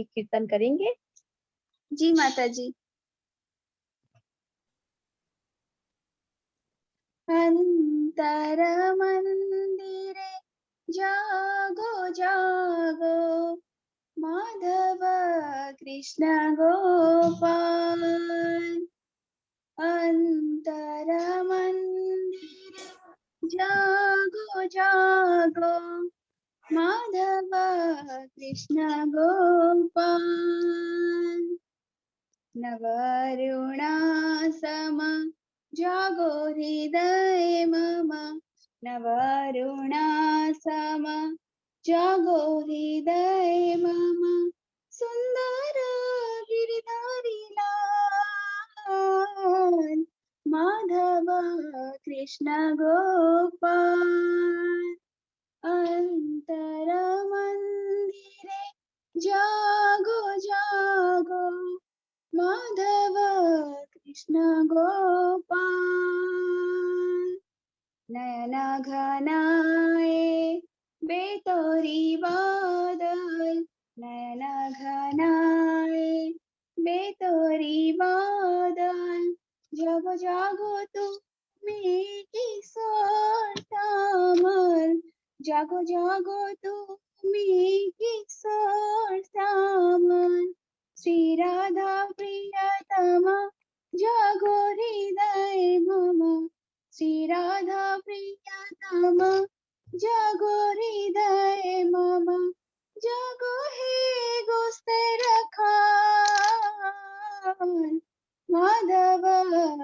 कीर्तन करेंगे। जी माता जी। अंतर मंदिरे जागो जागो, माधव कृष्ण गोपाल। अंतर मंदिरे जागो जागो, माधव कृष्ण गोपाल। नवरुणासम जागो हृदय मम, नवरुणासम जागो हृदय मम। सुंदर गिरधारी लाल, माधव कृष्ण गोपाल। अंतर मंदिरे जागो जागो, माधव कृष्ण गोपाल। नयन घनाए बेतोरी बादल, नयन घनाए बेतोरी बादल। जागो जागो तुम्हें किशोर श्यामल, जागो जागो तुम्हें किशोर श्यामल। श्री राधा प्रियतमा जागो हृदय मम, श्री राधा प्रियतमा जागो हृदय मम। जागो हे गोस्तर खान, माधव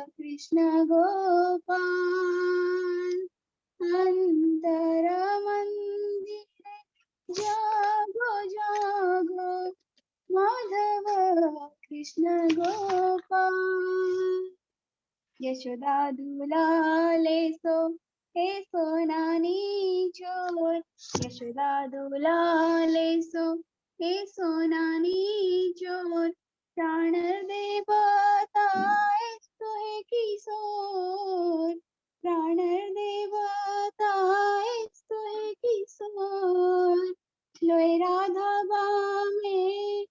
कृष्ण गोपाल। अंतर मंदिरे जागो जागो, माधव कृष्ण गोपाल। यशोदा दुलाले सो हे सोनानी चोर, यशोदा दुलाले सो हे सोनानी चोर। प्राण दे बताए सोहे किशोर, प्राण दे बताए सोहे किशोर। लोए राधा बामे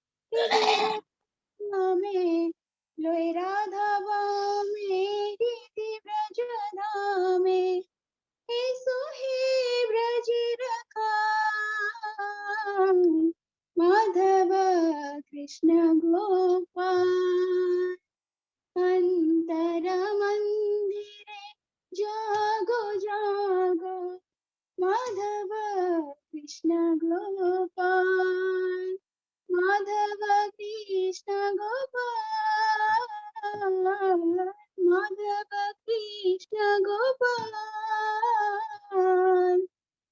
में, लोए राधा बामे ब्रज धामे। हे सोहे ब्रज रखान, माधव कृष्ण गोपाल। अंतर मंदिरे जागो जागो, माधव कृष्ण गोपाल। माधव कृष्ण गोपाल, माधव कृष्ण गोपाल,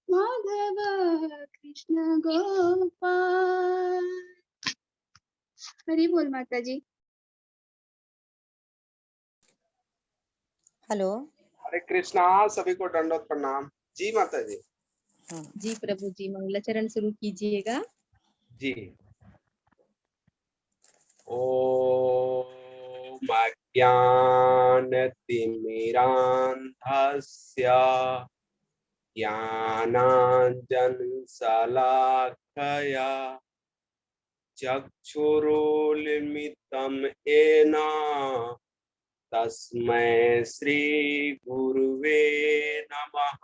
माधव कृष्ण गोपाल। हरि बोल माता जी। हेलो। हरे कृष्णा, सभी को दंडवत प्रणाम। जी माता जी। जी प्रभु जी, मंगलाचरण शुरू कीजिएगा। जी। ओम अज्ञानतिमिरान्धस्य ज्ञानाञ्जनशलाकया चक्षुरुन्मिलितं येन तस्मै श्री गुरुवे नमः।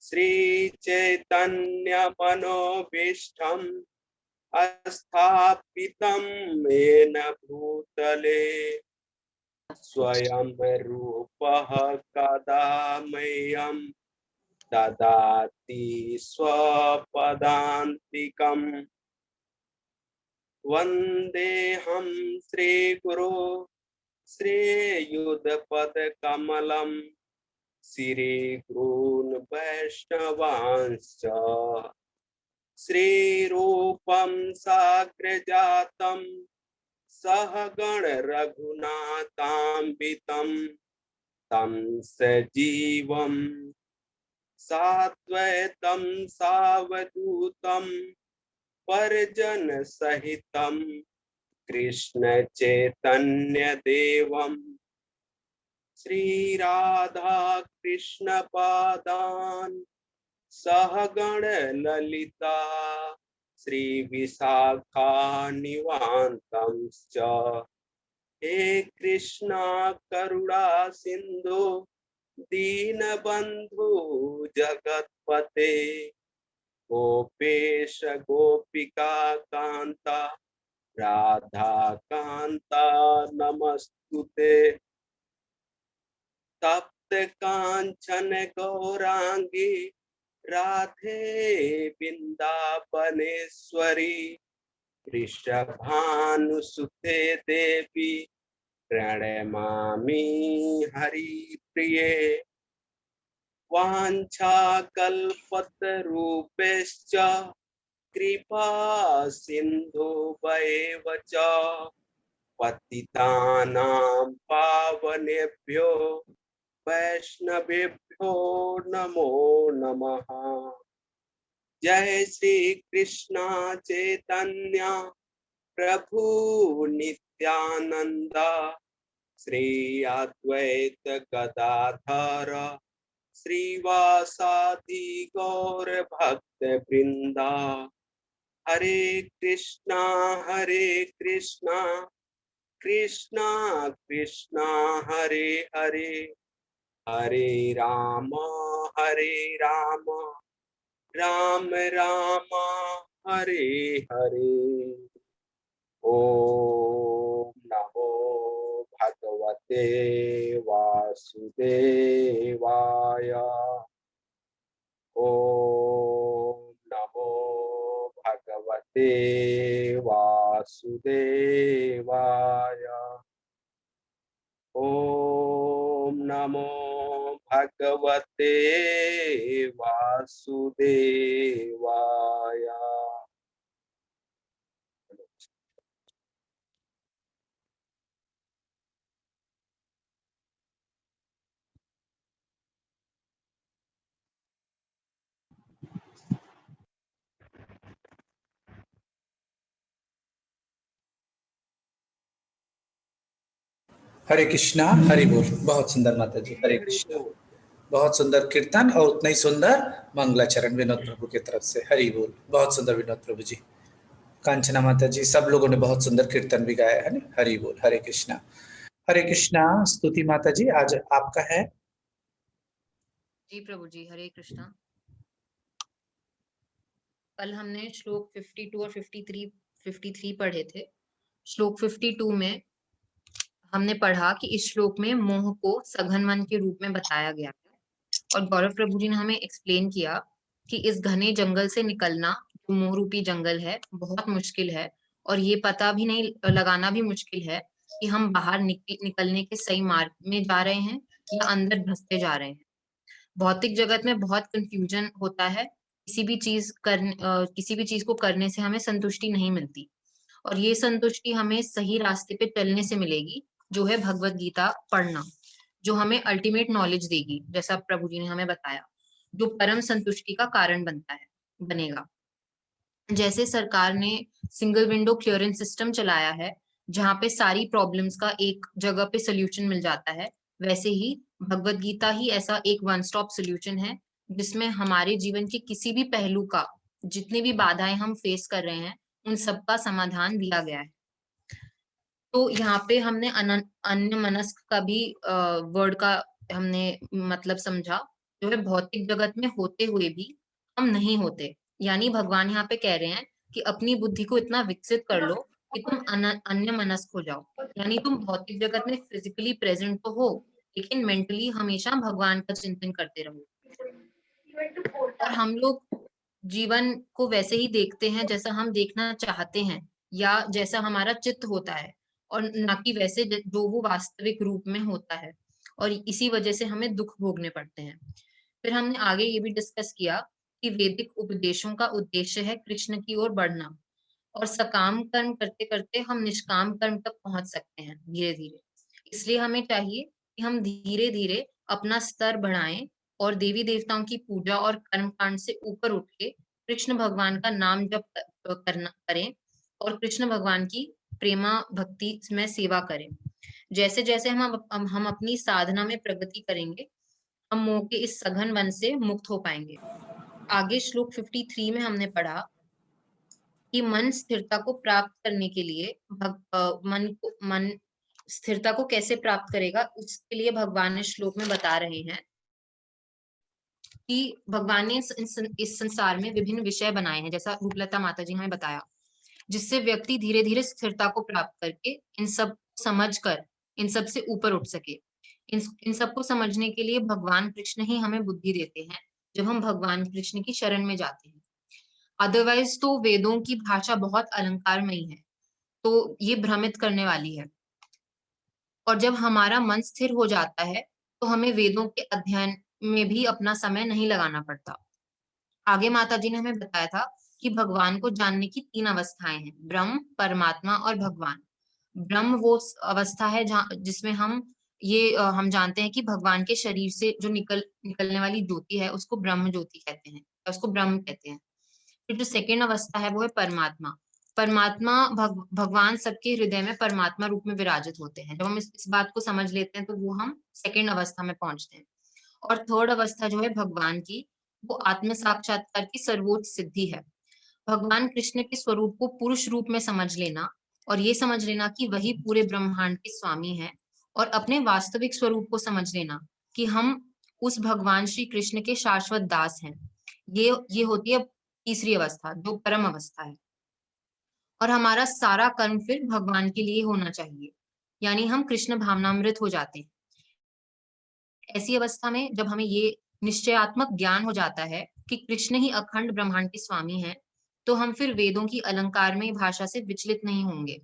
श्री चैतन्य मनोभीष्टं स्थापितं येन भूतले स्वयं रूपः कदा मह्यं ददाति स्वपदान्तिकम्। वन्देऽहं श्रीगुरो श्रीयुतपदकमलं श्रीगुरून् वैष्णवांश्च श्रीरूपं साग्रजातं सहगण रघुनाथान्वितं तं सजीवं साद्वैतं सावधूतं परिजन सहितं कृष्ण चैतन्य देवं श्री राधा कृष्ण पादान् सहगण ललिता श्रीविशाखान्वितांश्च हे कृष्णा करुणा सिंधु दीनबंधु जगत्पते गोपेश गोपिका कांता राधा कांता नमस्तुते तप्त कांचन गौरांगी राधे वृंदावनेश्वरी वृषभानुसुते देवी प्रणमामि हरिप्रिये वाञ्छाकल्पतरूपेश्च कृपा सिन्धुभैव च पतितानां पावनेभ्यो वैष्णवेभ्यो नमो नमः। जय श्री कृष्ण चैतन्य प्रभु नित्यानंद श्री अद्वैत गदाधर श्रीवासादि गौर भक्त वृंदा हरे कृष्णा कृष्णा कृष्णा हरे हरे हरे राम राम राम हरे हरे। ओम नमो भगवते वासुदेवाय। ओम नमो भगवते वासुदेवाय। ओम नमो भगवते वासुदेवाय। हरे कृष्णा हरि बोल। बहुत सुंदर माता जी, हरे कृष्णा। बहुत सुंदर कीर्तन और उतना ही सुंदर मंगलाचरण विनोद प्रभु की तरफ से, हरि बोल। बहुत सुंदर विनोद प्रभु जी, कांचना माता जी, सब लोगों ने बहुत सुंदर कीर्तन भी गाया है ना, हरि बोल। हरे कृष्णा हरे कृष्णा। स्तुति माता जी आज आपका है। जी प्रभु जी, हरे कृष्णा। कल हमने श्लोक 52 और 53 पढ़े थे। श्लोक 52 में हमने पढ़ा कि इस श्लोक में मोह को सघन मन के रूप में बताया गया है और गौरव प्रभु जी ने हमें एक्सप्लेन किया कि इस घने जंगल से निकलना, जो मोह रूपी जंगल है, बहुत मुश्किल है और ये पता भी नहीं लगाना भी मुश्किल है कि हम बाहर निकलने के सही मार्ग में जा रहे हैं या अंदर धंसते जा रहे हैं। भौतिक जगत में बहुत कंफ्यूजन होता है। किसी भी चीज को करने से हमें संतुष्टि नहीं मिलती और ये संतुष्टि हमें सही रास्ते पे चलने से मिलेगी, जो है भगवत गीता पढ़ना, जो हमें अल्टीमेट नॉलेज देगी, जैसा प्रभु जी ने हमें बताया, जो परम संतुष्टि का कारण बनेगा। जैसे सरकार ने सिंगल विंडो क्लियरेंस सिस्टम चलाया है, जहाँ पे सारी प्रॉब्लम्स का एक जगह पे सोल्यूशन मिल जाता है, वैसे ही भगवत गीता ही ऐसा एक वन स्टॉप सोल्यूशन है, जिसमें हमारे जीवन के किसी भी पहलू का, जितनी भी बाधाएं हम फेस कर रहे हैं, उन सबका समाधान दिया गया है। तो यहाँ पे हमने अन्य मनस्क का भी वर्ड का हमने मतलब समझा, जो है भौतिक जगत में होते हुए भी हम नहीं होते। यानी भगवान यहाँ पे कह रहे हैं कि अपनी बुद्धि को इतना विकसित कर लो कि तुम अन्य मनस्क हो जाओ। यानी तुम भौतिक जगत में फिजिकली प्रेजेंट तो हो, लेकिन मेंटली हमेशा भगवान का चिंतन करते रहो। और हम लोग जीवन को वैसे ही देखते हैं जैसा हम देखना चाहते हैं या जैसा हमारा चित्त होता है, और ना कि वैसे जो वो वास्तविक रूप में होता है, और इसी वजह से हमें दुख भोगने पड़ते हैं। फिर हमने आगे ये भी डिस्कस किया कि वैदिक उपदेशों का उद्देश्य है कृष्ण की ओर बढ़ना, और सकाम कर्म करते करते हम निष्काम कर्म तक पहुंच सकते हैं धीरे धीरे। इसलिए हमें चाहिए कि हम धीरे धीरे अपना स्तर बढ़ाएं और देवी देवताओं की पूजा और कर्म कांड से ऊपर उठ के कृष्ण भगवान का नाम जप करना करें और कृष्ण भगवान की प्रेमा भक्ति में सेवा करें। जैसे जैसे हम अपनी साधना में प्रगति करेंगे, हम मोह के इस सघन वन से मुक्त हो पाएंगे। आगे श्लोक 53 में हमने पढ़ा कि मन स्थिरता को प्राप्त करने के लिए मन स्थिरता को कैसे प्राप्त करेगा, उसके लिए भगवान इस श्लोक में बता रहे हैं कि भगवान ने इस संसार में विभिन्न विषय बनाए हैं, जैसा रूपलता माता जी ने हमें बताया, जिससे व्यक्ति धीरे धीरे स्थिरता को प्राप्त करके इन सब समझकर इन सब से ऊपर उठ सके। इन सबको समझने के लिए भगवान कृष्ण ही हमें बुद्धि देते हैं जब हम भगवान कृष्ण की शरण में जाते हैं। अदरवाइज तो वेदों की भाषा बहुत अलंकारमयी है, तो ये भ्रमित करने वाली है। और जब हमारा मन स्थिर हो जाता है तो हमें वेदों के अध्ययन में भी अपना समय नहीं लगाना पड़ता। आगे माता जी ने हमें बताया था कि भगवान को जानने की 3 अवस्थाएं हैं, ब्रह्म, परमात्मा और भगवान। ब्रह्म वो अवस्था है जहाँ जिसमें हम जानते हैं कि भगवान के शरीर से जो निकलने वाली ज्योति है उसको ब्रह्म ज्योति कहते हैं, उसको ब्रह्म कहते हैं। फिर जो सेकेंड अवस्था है वो है परमात्मा। परमात्मा भगवान सबके हृदय में परमात्मा रूप में विराजित होते हैं। जब हम इस बात को समझ लेते हैं तो वो हम सेकेंड अवस्था में पहुंचते हैं। और थर्ड अवस्था जो है भगवान की, वो आत्म साक्षात्कार की सर्वोच्च सिद्धि है। भगवान कृष्ण के स्वरूप को पुरुष रूप में समझ लेना और ये समझ लेना कि वही पूरे ब्रह्मांड के स्वामी हैं, और अपने वास्तविक स्वरूप को समझ लेना कि हम उस भगवान श्री कृष्ण के शाश्वत दास हैं। ये होती है तीसरी अवस्था, जो परम अवस्था है। और हमारा सारा कर्म फिर भगवान के लिए होना चाहिए, यानी हम कृष्ण भावनामृत हो जाते हैं। ऐसी अवस्था में जब हमें ये निश्चयात्मक ज्ञान हो जाता है कि कृष्ण ही अखंड ब्रह्मांड के स्वामी हैं, तो हम फिर वेदों की अलंकारमयी भाषा से विचलित नहीं होंगे,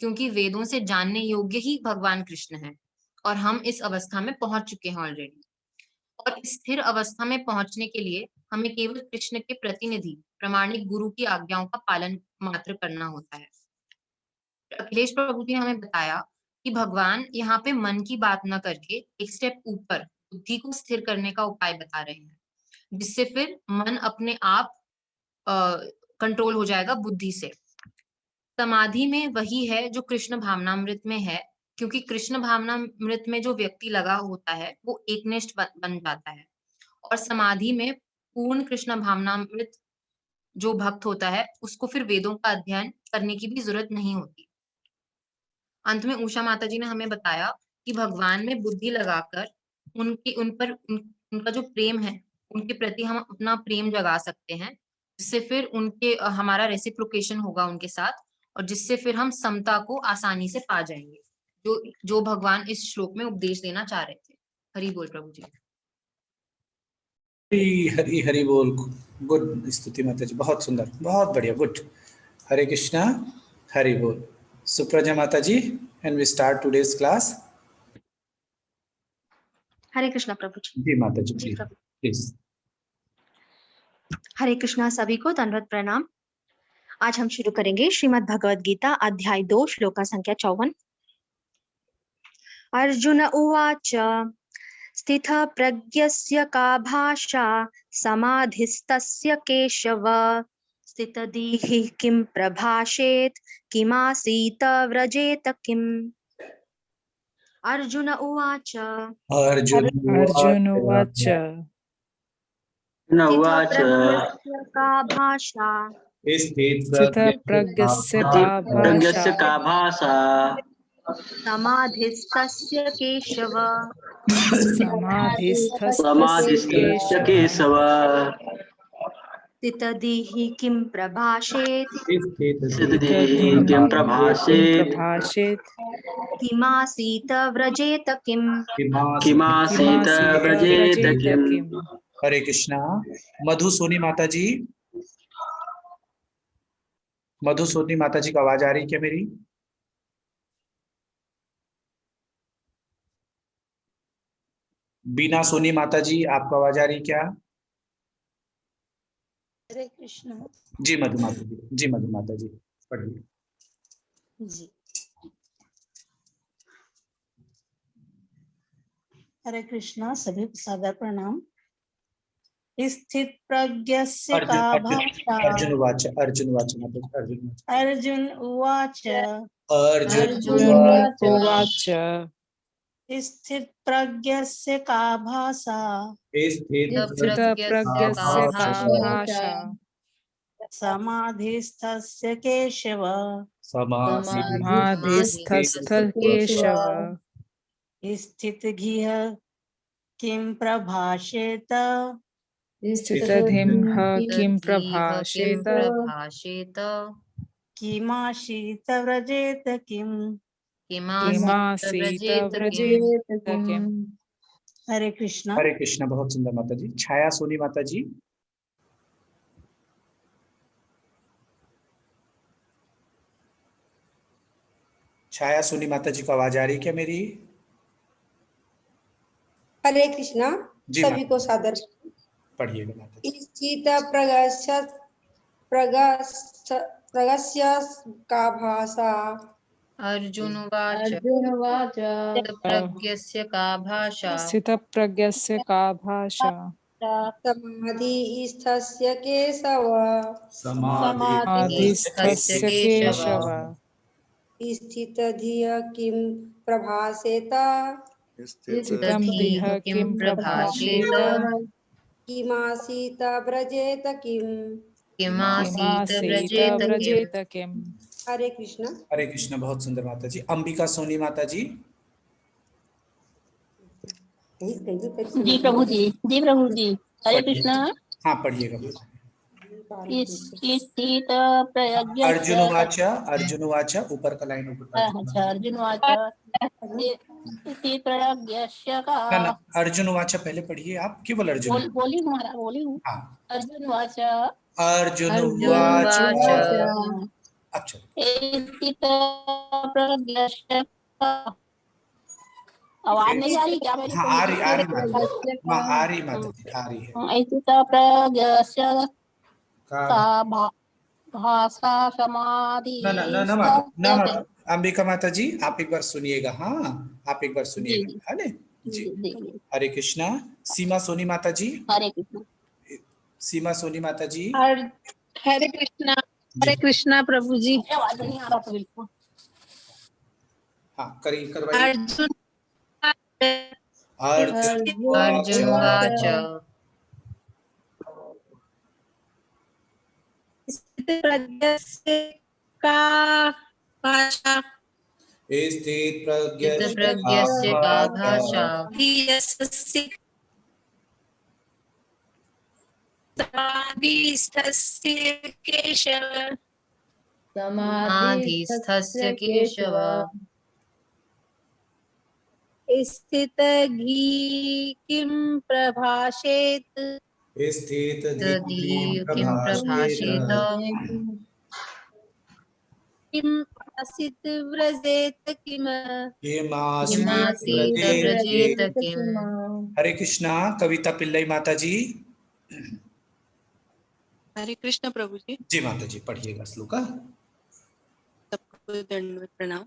क्योंकि वेदों से जानने योग्य ही भगवान कृष्ण हैं और हम इस अवस्था में पहुंच चुके हैं ऑलरेडी। और इस स्थिर अवस्था में पहुंचने के लिए हमें केवल कृष्ण के प्रतिनिधि प्रामाणिक गुरु की आज्ञाओं का पालन मात्र करना होता है। अखिलेश प्रभु जी ने हमें बताया कि भगवान यहाँ पे मन की बात न करके एक स्टेप ऊपर बुद्धि को स्थिर करने का उपाय बता रहे हैं, जिससे फिर मन अपने आप कंट्रोल हो जाएगा बुद्धि से। समाधि में वही है जो कृष्ण भावनामृत में है, क्योंकि कृष्ण भावनामृत में जो व्यक्ति लगा होता है वो एकनिष्ठ बन जाता है, और समाधि में पूर्ण कृष्ण भावनामृत जो भक्त होता है उसको फिर वेदों का अध्ययन करने की भी जरूरत नहीं होती। अंत में उषा माता जी ने हमें बताया कि भगवान में बुद्धि लगाकर उनका जो प्रेम है, उनके प्रति हम अपना प्रेम जगा सकते हैं, जिससे फिर हमारा रेसिप्रोकेशन होगा उनके साथ, और जिससे फिर हम समता को आसानी से पा जाएंगे, जो भगवान इस श्लोक में उपदेश देना चाह रहे थे। हरि बोल प्रभु जी। हरी हरी हरि बोल। गुड स्तुति माता जी, बहुत सुंदर, बहुत बढ़िया, गुड। हरे कृष्णा, हरि बोल। सुप्रजा माता जी, and we start today's class. Hare Krishna प्रभु जी। जी माता जी, जी प्रभु। प्लीज। हरे कृष्णा सभी को दंडवत प्रणाम। आज हम शुरू करेंगे श्रीमद् भगवद गीता अध्याय 2 श्लोका संख्या 54। अर्जुन उवाच स्थित प्रज्ञस्य का भाषा समाधिस्तस्य केशव स्थितधीहि किं प्रभाषेत किमासीत व्रजेत किम्। अर्जुन उवाच अर्जुन उवाच स्थितप्रज्ञस्य का भाषा स्थितप्रज्ञस्य का भाषा समाधिस्तस्य केशव समाधिस्तस्य केशव स्थितधीहि किं प्रभाषेत स्थितधीहि किं प्रभाषेत किमासीत व्रजेत किम्। किमासीत व्रजेत किम्। हरे कृष्णा। मधु सोनी माता जी, मधु सोनी माता जी की आवाज आ रही क्या मेरी? बीना सोनी माता जी, आपको आवाज आ रही क्या? हरे कृष्णा। जी मधु माता जी, जी मधु माता जी पढ़िए। जी हरे कृष्णा, सभी को सादर प्रणाम। स्थित प्रज्ञस्य का भाषा। अर्जुन उवाच, अर्जुन उवाच माता जी, अर्जुन उवाच अर्जुन उवाच स्थित प्रज्ञस्य का भाषा स्थितप्रज्ञस्य का भाषा समाधिस्थस्य केशव समाधिस्थस्थ केशव स्थितधियः किं प्रभाषेत स्थितधिं किं किं प्रभाषेत प्रभाषेत किमाशीत व्रजेत किम्। किमासीत व्रजेत किम्। हरे कृष्णा। हरे कृष्ण। बहुत सुंदर माता जी। छाया सोनी माता जी। छाया सोनी माता जी को आवाज आ रही क्या मेरी? हरे कृष्णा। जी सभी माता को सादर पढ़िएगा माता जी। स्थित प्रगस्य प्रगस्य प्रगस्य का भाषा अर्जुनवाच अर्जुनवाच प्रज्ञस्य का भाषा स्थितप्रज्ञस्य का भाषा समाधिस्थस्य केशव समाधिस्थस्य केशव स्थितधियः किं प्रभाषेत स्थितं दिह किं प्रभाषेत किमासीत व्रजेत किम्। किमासीत किमासीत व्रजेत किम्। व्रजेत किम्। हरे कृष्णा। हरे कृष्ण। बहुत सुंदर माता जी। अंबिका सोनी माता जी। जी प्रभु जी। जी प्रभु जी। हरे पढ़िए। कृष्णा। हाँ पढ़िएगा माता जी। स्थित प्रज्ञस्य अर्जुनवाच अर्जुनवाच ऊपर का लाइन ऊपर अच्छा का। अर्जुनवाच स्थित प्रज्ञस्य का ना ना अर्जुनवाच पहले पढ़िए आप। केवल अर्जुन। बोली हूँ महाराज बोली हूँ। हाँ अर्जुनवाच अर्जुनवाच। अर्जुनवाच अच्छा स्थित प्रज्ञस्य का। आवाज नहीं आ रही क्या मेरी हाँ प्रभु आ जी? रही माता जी। आ रही माता जी आ रही है। स्थित प्रज्ञस्य का का भाषा ना ना ना ना माता ना माता अंबिका माता जी आप एक बार सुनिएगा। हाँ आप एक बार जी सुनिएगा। जी है ना जी। जी जी। हरे कृष्णा। सीमा सोनी माता जी। हरे कृष्ण। सीमा सोनी माता जी। हरे कृष्णा। जी हरे कृष्णा प्रभु जी। आवाज नहीं आ रहा था बिल्कुल। हाँ करिए करवाइए। अर्जुन अर्जुनवाच अर्जुनवाच प्रज्ञस्य का भाषा स्थित प्रज्ञस्य स्थितप्रज्ञस्य का भाषा धीयस्य समाधिस्थस्य केशव समाधिस्थस्य केशव स्थितघी किं प्रभाषेत स्थित तदीय किं प्रभाषेत किम् आसीत् व्रजेत किम्। किमासीत व्रजेत किम्। हरे कृष्णा। कविता पिल्लई माता जी। हरे कृष्ण प्रभु जी। जी माता जी पढ़िएगा श्लोका। सबको दंडवत प्रणाम।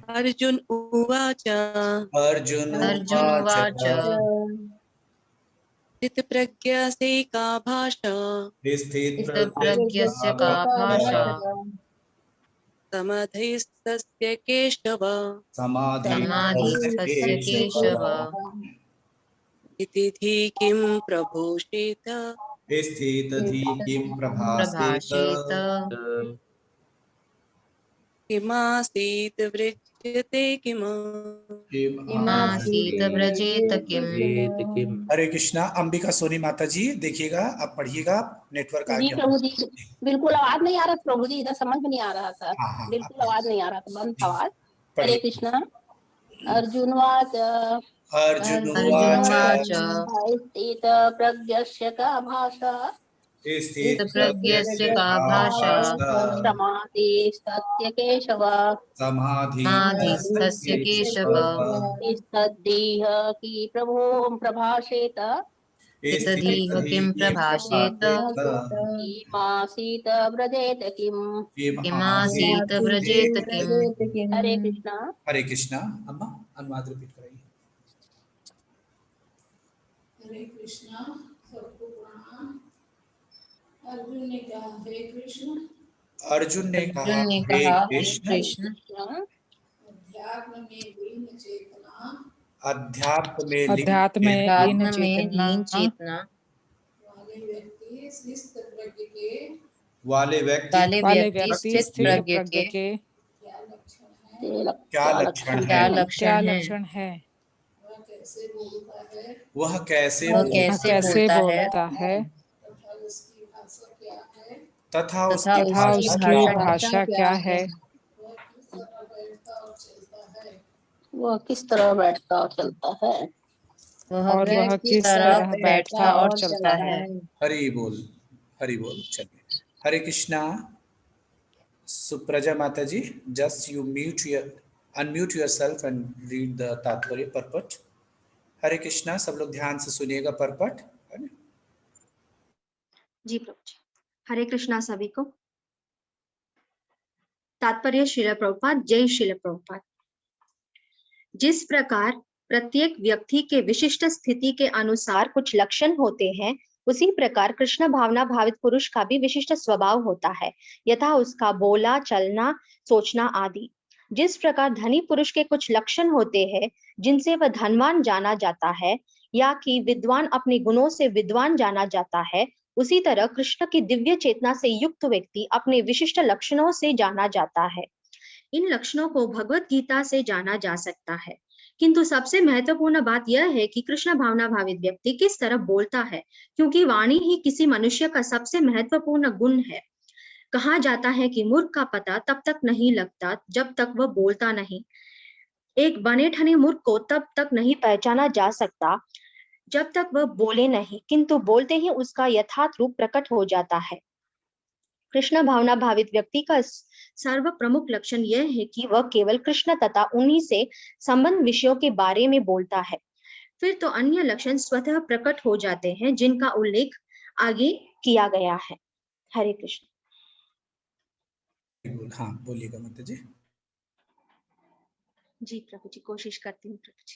अर्जुन उवाच अर्जुनवाच स्थितप्रज्ञस्य का भाषा स्थितप्रज्ञस्य का भाषा समाधिस्थस्य केशव समाधिस्थस्य केशव इति धी किं प्रभूषेत स्थितधि किं प्रभासेत प्रभाषेत किमासीत् वृज्यते किम्। किमासीत व्रजेत किम्। हरे कृष्णा। अंबिका सोनी माता जी देखिएगा आप पढ़िएगा। नेटवर्क आ जी गया। प्रभु जी बिल्कुल आवाज नहीं आ रहा था प्रभु जी। इधर समझ में नहीं आ रहा था। हाँ हाँ आप बिल्कुल आवाज नहीं आ रहा था। बंद था आवाज। हरे पढ़िए। कृष्णा। अर्जुनवाच अर्जुनवाच अर्जुनवाच स्थित प्रज्ञस्य का भाषा स्थित स्थितप्रज्ञस्य का भाषा समाधिस्थस्य केशव समाधिस्थस्य केशव स्थितधीः कि प्रभो प्रभाषेत स्थितधीः किं प्रभाषेत किमासीत व्रजेत किम्। किमासीत व्रजेत किम्। हरे कृष्णा। हरे कृष्णा। अम्मा अनुवाद रिपीट कराइए। हरे कृष्णा। सबको प्रणाम। अर्जुन ने कहा हे कृष्ण। अर्जुन ने कहा अर्जुन ने हे कहा हे कृष्ण। कृष्ण अध्यात्म में लीन चेतना अध्यात्म में लीन अध्यात्म में चेतना लीन में चेतना लीन चेतना वाले व्यक्ति शिस्त प्रज्ञ के वाले व्यक्ति वाले व्यक्ति स्थित प्रज्ञ प्रज्ञ के क्या लक्षण है? क्या क्या लक्षण है? लक्षण है? वह कैसे वह बोलता कैसे बोलता है तथा तथा उसकी तथा भाषा उसकी क्या है? भाषा क्या है? वह किस तरह बैठता और चलता है? और वह किस तरह बैठता और चलता है? हरि बोल, हरि बोल। चलिए, हरे कृष्णा। सुप्रजा माता जी, just you unmute yourself and read the tatparya purport. Hare Krishna, सब लोग ध्यान से सुनिएगा परपट। जी प्रभु जी। हरे कृष्णा सभी को। तात्पर्य श्रील प्रभुपाद। जय श्रील प्रभुपाद। जिस प्रकार प्रत्येक व्यक्ति के विशिष्ट स्थिति के अनुसार कुछ लक्षण होते हैं, उसी प्रकार कृष्ण भावना भावित पुरुष का भी विशिष्ट स्वभाव होता है, यथा उसका बोला, चलना, सोचना आदि। जिस प्रकार धनी पुरुष के कुछ लक्षण होते हैं जिनसे वह धनवान जाना जाता है, या कि विद्वान अपने गुणों से विद्वान जाना जाता है, उसी तरह कृष्ण की दिव्य चेतना से युक्त व्यक्ति अपने विशिष्ट लक्षणों से जाना जाता है। इन लक्षणों को भगवत गीता से जाना जा सकता है, किंतु सबसे महत्वपूर्ण बात यह है कि कृष्ण भावना भावित व्यक्ति किस तरह बोलता है, क्योंकि वाणी ही किसी मनुष्य का सबसे महत्वपूर्ण गुण है। कहा जाता है कि मूर्ख का पता तब तक नहीं लगता जब तक वह बोलता नहीं। एक बने ठने मूर्ख को तब तक नहीं पहचाना जा सकता जब तक वह बोले नहीं, किंतु बोलते ही उसका यथार्थ रूप प्रकट हो जाता है। कृष्ण भावना भावित व्यक्ति का सर्व प्रमुख लक्षण यह है कि वह केवल कृष्ण तथा उन्हीं से संबंध विषयों के बारे में बोलता है। फिर तो अन्य लक्षण स्वतः प्रकट हो जाते हैं जिनका उल्लेख आगे किया गया है। हरे कृष्ण। हाँ, बोलिएगा माता जी। जी प्रभु जी, कोशिश करती हूँ प्रभु जी।